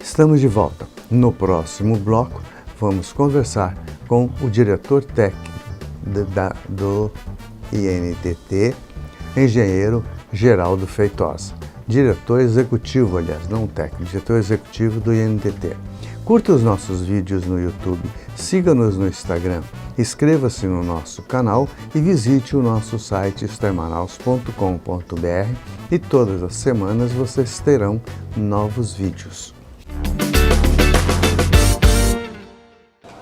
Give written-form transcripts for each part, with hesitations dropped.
Estamos de volta. No próximo bloco, vamos conversar com o diretor técnico do INDT, engenheiro Geraldo Feitosa. Diretor executivo, aliás, não técnico, diretor executivo do INDT. Curta os nossos vídeos no YouTube, siga-nos no Instagram, inscreva-se no nosso canal e visite o nosso site starmanaus.com.br e todas as semanas vocês terão novos vídeos.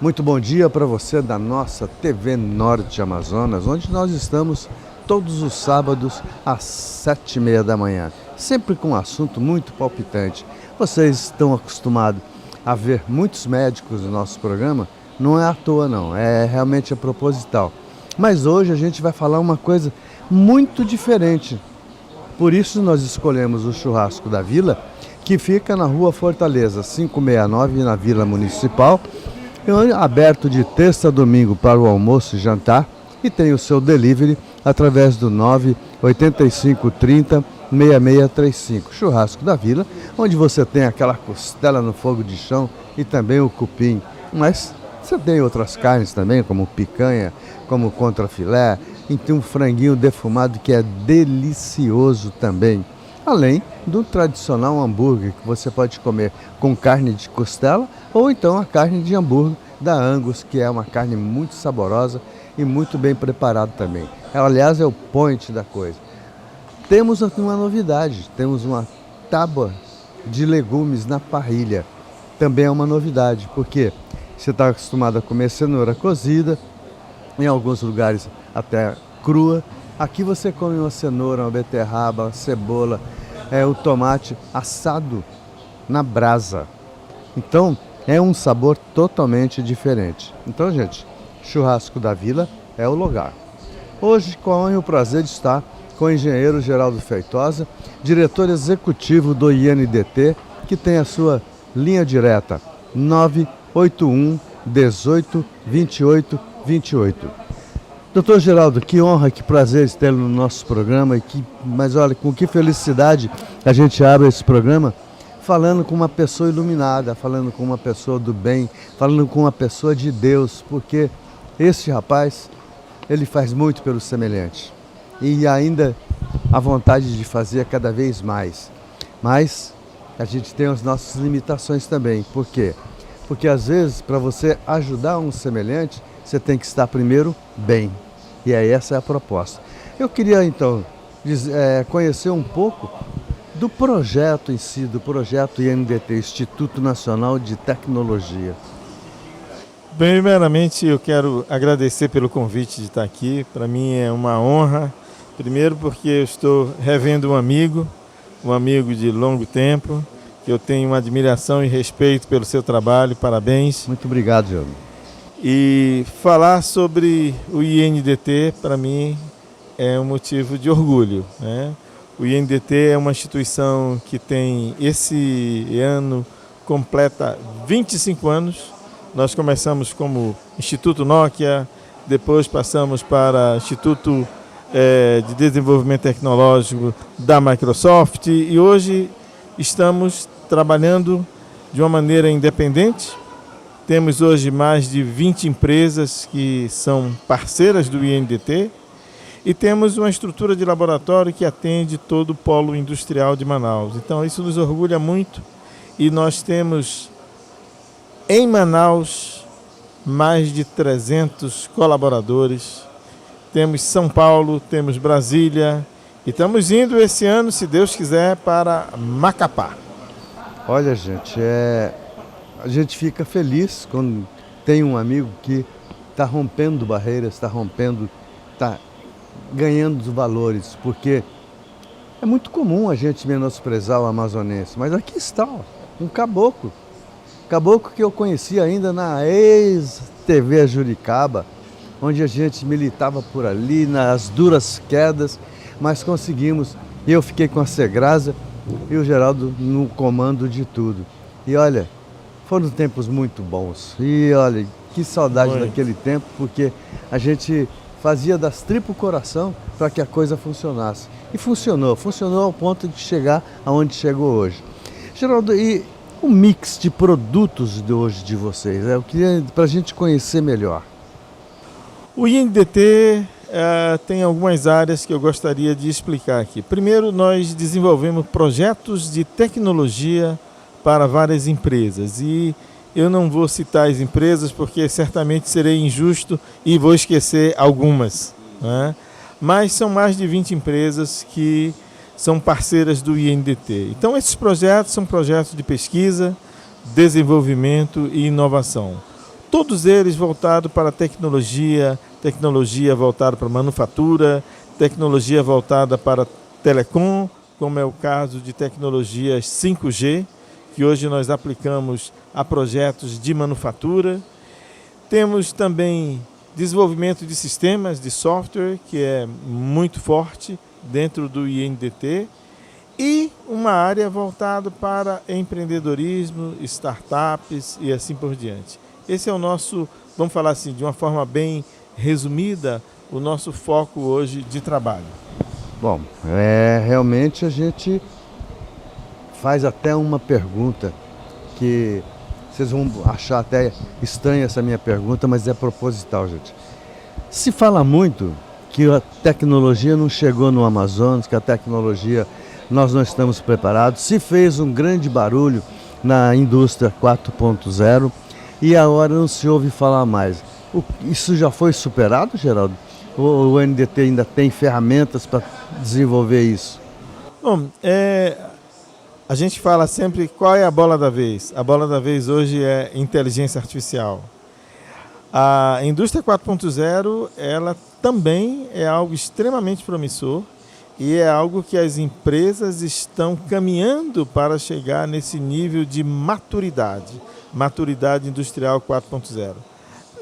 Muito bom dia para você da nossa TV Norte Amazonas, onde nós estamos todos os sábados às 7h30 da manhã, sempre com um assunto muito palpitante. Vocês estão acostumados a ver muitos médicos no nosso programa, não é à toa não, é realmente proposital. Mas hoje a gente vai falar uma coisa muito diferente. Por isso nós escolhemos o Churrasco da Vila, que fica na Rua Fortaleza 569, na Vila Municipal, aberto de terça a domingo para o almoço e jantar, e tem o seu delivery através do 98530 6635. Churrasco da Vila, onde você tem aquela costela no fogo de chão e também o cupim. Mas você tem outras carnes também, como picanha, como contrafilé, e tem um franguinho defumado que é delicioso também. Além do tradicional hambúrguer que você pode comer com carne de costela ou então a carne de hambúrguer da Angus, que é uma carne muito saborosa e muito bem preparada também. Aliás, é o point da coisa. Temos uma novidade, temos uma tábua de legumes na parrilha. Também é uma novidade, porque você está acostumado a comer cenoura cozida, em alguns lugares até crua. Aqui você come uma cenoura, uma beterraba, uma cebola, o tomate assado na brasa. Então, é um sabor totalmente diferente. Então, gente, Churrasco da Vila é o lugar. Hoje, com o prazer de estar com o engenheiro Geraldo Feitosa, diretor executivo do INDT, que tem a sua linha direta 981 18 28 28. Doutor Geraldo, que honra, que prazer tê-lo no nosso programa, mas olha, com que felicidade a gente abre esse programa falando com uma pessoa iluminada, falando com uma pessoa do bem, falando com uma pessoa de Deus, porque esse rapaz, ele faz muito pelo semelhante. E ainda a vontade de fazer cada vez mais. Mas a gente tem as nossas limitações também. Por quê? Porque às vezes, para você ajudar um semelhante, você tem que estar primeiro bem. E aí essa é a proposta. Eu queria então conhecer um pouco do projeto em si, do projeto INDT, Instituto Nacional de Tecnologia. Primeiramente, eu quero agradecer pelo convite de estar aqui. Para mim é uma honra. Primeiro porque eu estou revendo um amigo de longo tempo, que eu tenho uma admiração e respeito pelo seu trabalho. Parabéns. Muito obrigado, Diogo. E falar sobre o INDT, para mim, é um motivo de orgulho, né? O INDT é uma instituição que tem, esse ano, completa 25 anos. Nós começamos como Instituto Nokia, depois passamos para Instituto de Desenvolvimento Tecnológico da Microsoft e hoje estamos trabalhando de uma maneira independente. Temos hoje mais de 20 empresas que são parceiras do INDT e temos uma estrutura de laboratório que atende todo o polo industrial de Manaus. Então isso nos orgulha muito e nós temos em Manaus mais de 300 colaboradores. Temos São Paulo, temos Brasília e estamos indo esse ano, se Deus quiser, para Macapá. Olha, gente, a gente fica feliz quando tem um amigo que está rompendo barreiras, está ganhando os valores, porque é muito comum a gente menosprezar o amazonense, mas aqui está um caboclo que eu conheci ainda na ex-TV Juricaba, onde a gente militava por ali, nas duras quedas, mas conseguimos. Eu fiquei com a Segrasa e o Geraldo no comando de tudo. E olha, foram tempos muito bons. E olha, que saudade daquele tempo, porque a gente fazia das tripas o coração para que a coisa funcionasse. E funcionou ao ponto de chegar aonde chegou hoje. Geraldo, e o mix de produtos de hoje de vocês? Eu queria para a gente conhecer melhor. O INDT tem algumas áreas que eu gostaria de explicar aqui. Primeiro, nós desenvolvemos projetos de tecnologia para várias empresas. E eu não vou citar as empresas porque certamente serei injusto e vou esquecer algumas, né? Mas são mais de 20 empresas que são parceiras do INDT. Então, esses projetos são projetos de pesquisa, desenvolvimento e inovação. Todos eles voltados para tecnologia, tecnologia voltada para manufatura, tecnologia voltada para telecom, como é o caso de tecnologias 5G, que hoje nós aplicamos a projetos de manufatura. Temos também desenvolvimento de sistemas de software, que é muito forte dentro do INDT, e uma área voltada para empreendedorismo, startups e assim por diante. Esse é o nosso, vamos falar assim, de uma forma bem resumida, o nosso foco hoje de trabalho. Bom, realmente a gente faz até uma pergunta que vocês vão achar até estranha essa minha pergunta, mas é proposital, gente. Se fala muito que a tecnologia não chegou no Amazonas, que a tecnologia nós não estamos preparados. Se fez um grande barulho na indústria 4.0 e agora não se ouve falar mais. Isso já foi superado, Geraldo? Ou o NDT ainda tem ferramentas para desenvolver isso? Bom, a gente fala sempre qual é a bola da vez. A bola da vez hoje é inteligência artificial. A indústria 4.0, ela também é algo extremamente promissor e é algo que as empresas estão caminhando para chegar nesse nível de maturidade industrial 4.0.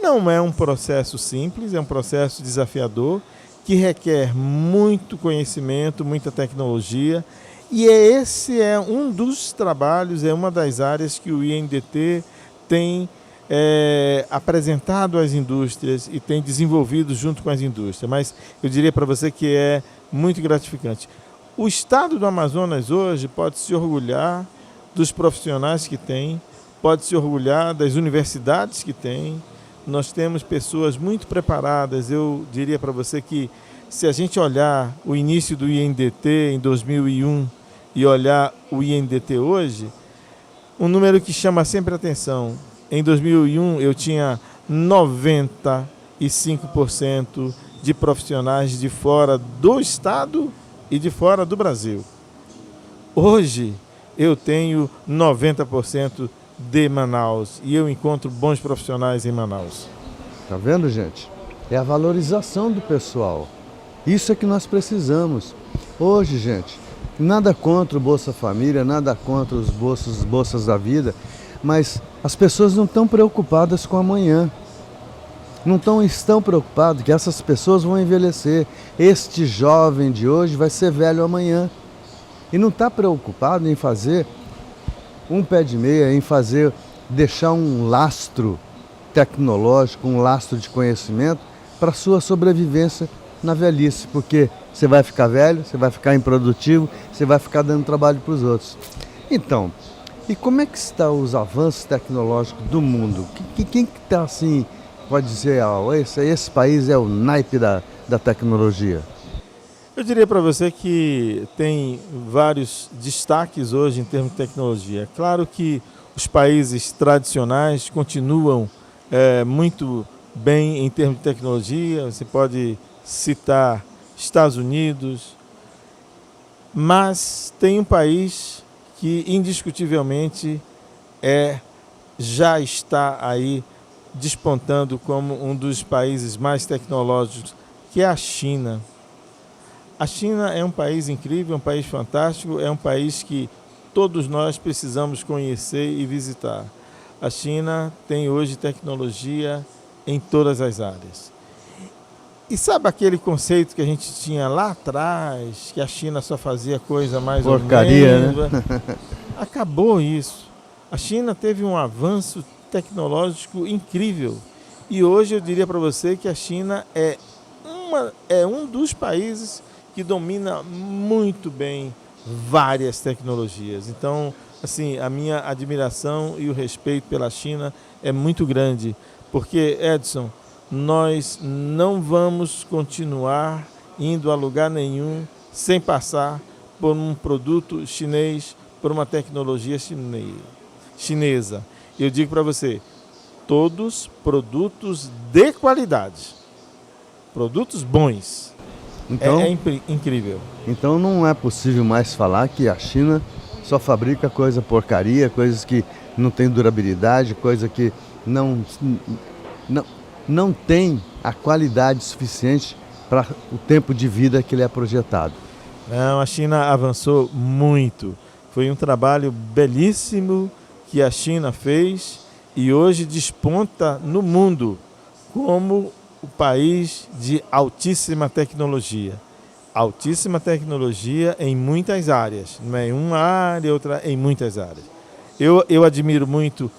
Não é um processo simples, é um processo desafiador que requer muito conhecimento, muita tecnologia, e esse é um dos trabalhos, é uma das áreas que o INDT tem apresentado às indústrias e tem desenvolvido junto com as indústrias. Mas eu diria para você que é muito gratificante. O estado do Amazonas hoje pode se orgulhar dos profissionais que tem, pode se orgulhar das universidades que tem. Nós temos pessoas muito preparadas. Eu diria para você que se a gente olhar o início do INDT em 2001 e olhar o INDT hoje, um número que chama sempre a atenção. Em 2001 eu tinha 95% de profissionais de fora do estado e de fora do Brasil. Hoje eu tenho 90% de Manaus e eu encontro bons profissionais em Manaus. Tá vendo, gente? É a valorização do pessoal. Isso é que nós precisamos. Hoje, gente, nada contra o Bolsa Família, nada contra os bolsas da vida, mas as pessoas não estão preocupadas com amanhã. Não estão preocupadas que essas pessoas vão envelhecer. Este jovem de hoje vai ser velho amanhã. E não está preocupado em fazer um pé de meia, deixar um lastro tecnológico, um lastro de conhecimento para a sua sobrevivência na velhice, porque você vai ficar velho, você vai ficar improdutivo, você vai ficar dando trabalho para os outros. Então, e como é que estão os avanços tecnológicos do mundo? Quem que está assim, pode dizer, esse país é o naipe da tecnologia? Eu diria para você que tem vários destaques hoje em termos de tecnologia. Claro que os países tradicionais continuam muito bem em termos de tecnologia. Você pode citar Estados Unidos, mas tem um país que indiscutivelmente já está aí despontando como um dos países mais tecnológicos, que é a China. A China é um país incrível, é um país fantástico, é um país que todos nós precisamos conhecer e visitar. A China tem hoje tecnologia em todas as áreas. E sabe aquele conceito que a gente tinha lá atrás, que a China só fazia coisa mais porcaria, ou menos? né? Acabou isso. A China teve um avanço tecnológico incrível. E hoje eu diria para você que a China é um dos países que domina muito bem várias tecnologias. Então, assim, a minha admiração e o respeito pela China é muito grande, porque, Edson, nós não vamos continuar indo a lugar nenhum sem passar por um produto chinês, por uma tecnologia chinesa. Eu digo para você, todos produtos de qualidade, produtos bons. Então, Incrível. então não é possível mais falar que a China só fabrica coisa porcaria, coisas que não têm durabilidade, coisa que não, não tem a qualidade suficiente para o tempo de vida que ele é projetado. Não, a China avançou muito. Foi um trabalho belíssimo que a China fez e hoje desponta no mundo como o país de altíssima tecnologia. Altíssima tecnologia em muitas áreas, não é em uma área, outra, em muitas áreas. Eu admiro muito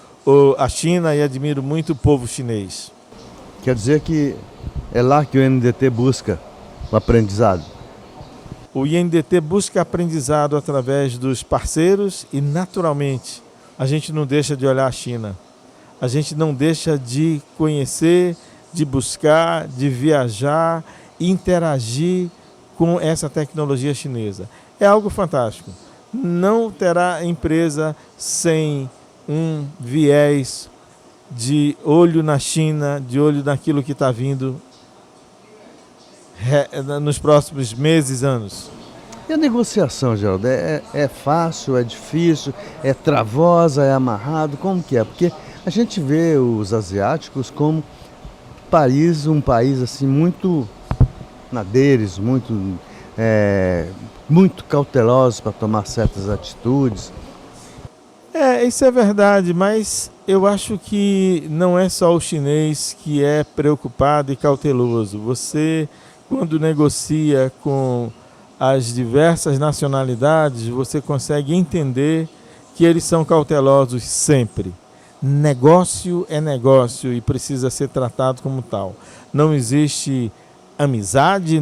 a China e admiro muito o povo chinês. Quer dizer que é lá que o INDT busca o aprendizado. O INDT busca aprendizado através dos parceiros e, naturalmente, a gente não deixa de olhar a China. A gente não deixa de conhecer, de buscar, de viajar, interagir com essa tecnologia chinesa. É algo fantástico. Não terá empresa sem um viés de olho na China, de olho naquilo que está vindo nos próximos meses, anos. E a negociação, Geraldo, é fácil, é difícil, é travosa, é amarrado, como que é? Porque a gente vê os asiáticos como um país assim muito na deles, muito cautelosos para tomar certas atitudes. Isso é verdade, mas eu acho que não é só o chinês que é preocupado e cauteloso. Você, quando negocia com as diversas nacionalidades, você consegue entender que eles são cautelosos sempre. Negócio é negócio e precisa ser tratado como tal. Não existe amizade,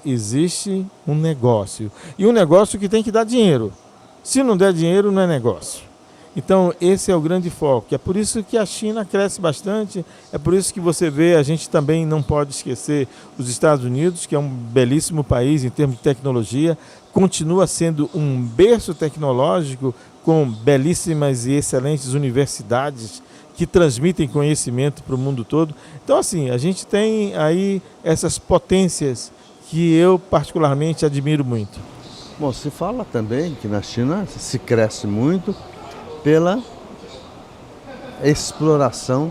existe um negócio. E um negócio que tem que dar dinheiro. Se não der dinheiro, não é negócio. Então, esse é o grande foco. É por isso que a China cresce bastante, é por isso que você vê, a gente também não pode esquecer os Estados Unidos, que é um belíssimo país em termos de tecnologia, continua sendo um berço tecnológico com belíssimas e excelentes universidades que transmitem conhecimento para o mundo todo. Então, assim, a gente tem aí essas potências que eu particularmente admiro muito. Bom, se fala também que na China se cresce muito pela exploração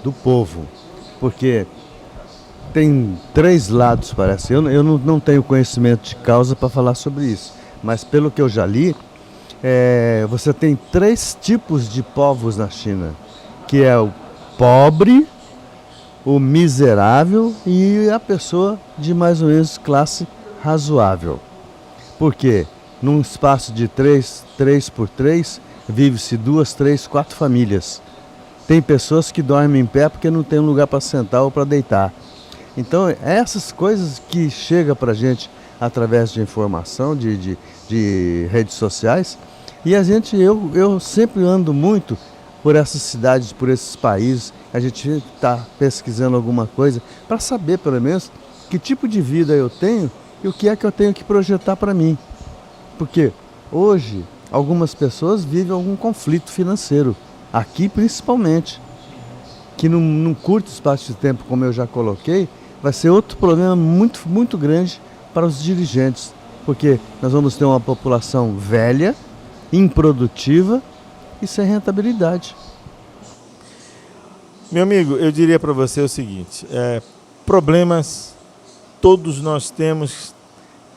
do povo, porque tem 3 lados, parece. Eu não tenho conhecimento de causa para falar sobre isso, mas pelo que eu já li, você tem 3 tipos de povos na China, que é o pobre, o miserável e a pessoa de mais ou menos classe razoável. Porque num espaço de 3 por 3, vive-se 2, 3, 4 famílias. Tem pessoas que dormem em pé porque não tem um lugar para sentar ou para deitar. Então, essas coisas que chegam para a gente através de informação, de redes sociais, e eu sempre ando muito por essas cidades, por esses países. A gente está pesquisando alguma coisa para saber, pelo menos, que tipo de vida eu tenho e o que é que eu tenho que projetar para mim. Porque hoje algumas pessoas vivem algum conflito financeiro, aqui principalmente, que num curto espaço de tempo, como eu já coloquei, vai ser outro problema muito, muito grande para os dirigentes, porque nós vamos ter uma população velha, improdutiva e sem rentabilidade. Meu amigo, eu diria para você o seguinte, problemas todos nós temos,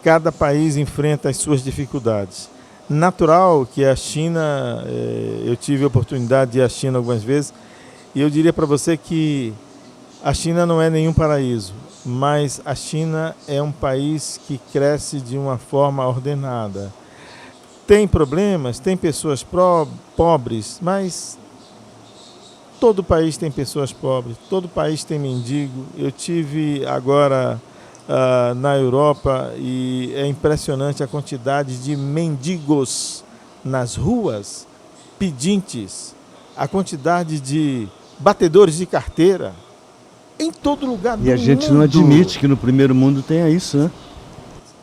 cada país enfrenta as suas dificuldades. Natural que a China, eu tive a oportunidade de ir à China algumas vezes, e eu diria para você que a China não é nenhum paraíso, mas a China é um país que cresce de uma forma ordenada. Tem problemas, tem pessoas pobres, mas todo país tem pessoas pobres, todo país tem mendigo. Eu tive agora na Europa e é impressionante a quantidade de mendigos nas ruas pedintes, a quantidade de batedores de carteira em todo lugar do mundo. E a gente não admite que no primeiro mundo tenha isso, né?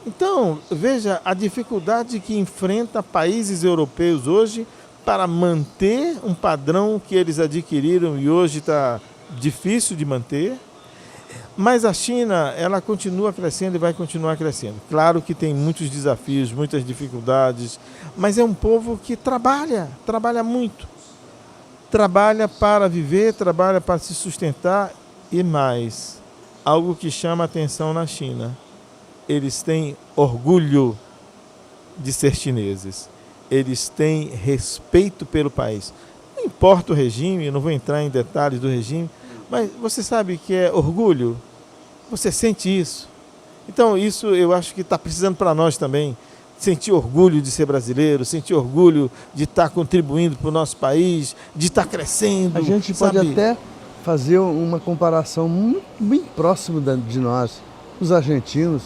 Então, veja a dificuldade que enfrenta países europeus hoje para manter um padrão que eles adquiriram e hoje está difícil de manter. Mas a China, ela continua crescendo e vai continuar crescendo. Claro que tem muitos desafios, muitas dificuldades, mas é um povo que trabalha muito. Trabalha para viver, trabalha para se sustentar e mais. Algo que chama a atenção na China. Eles têm orgulho de ser chineses. Eles têm respeito pelo país. Não importa o regime, eu não vou entrar em detalhes do regime, mas você sabe que é orgulho? Você sente isso? Então isso eu acho que está precisando para nós também. Sentir orgulho de ser brasileiro, sentir orgulho de estar contribuindo para o nosso país, de estar crescendo. A gente pode até fazer uma comparação muito bem próxima de nós. Os argentinos,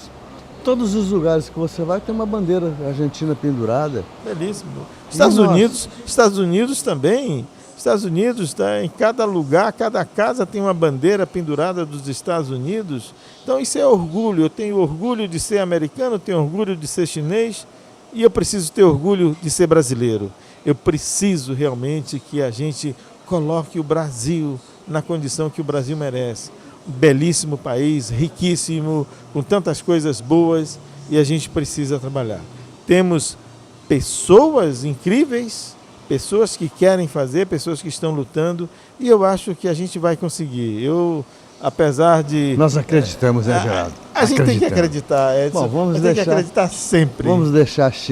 todos os lugares que você vai tem uma bandeira argentina pendurada. Belíssimo. Estados Unidos também. Estados Unidos, tá, em cada lugar, cada casa tem uma bandeira pendurada dos Estados Unidos. Então isso é orgulho. Eu tenho orgulho de ser americano, eu tenho orgulho de ser chinês e eu preciso ter orgulho de ser brasileiro. Eu preciso realmente que a gente coloque o Brasil na condição que o Brasil merece. Um belíssimo país, riquíssimo, com tantas coisas boas e a gente precisa trabalhar. Temos pessoas incríveis, pessoas que querem fazer, pessoas que estão lutando e eu acho que a gente vai conseguir. Apesar de... Nós acreditamos, né, Geraldo? A gente tem que acreditar, Edson. Bom, tem que acreditar sempre. Vamos deixar a China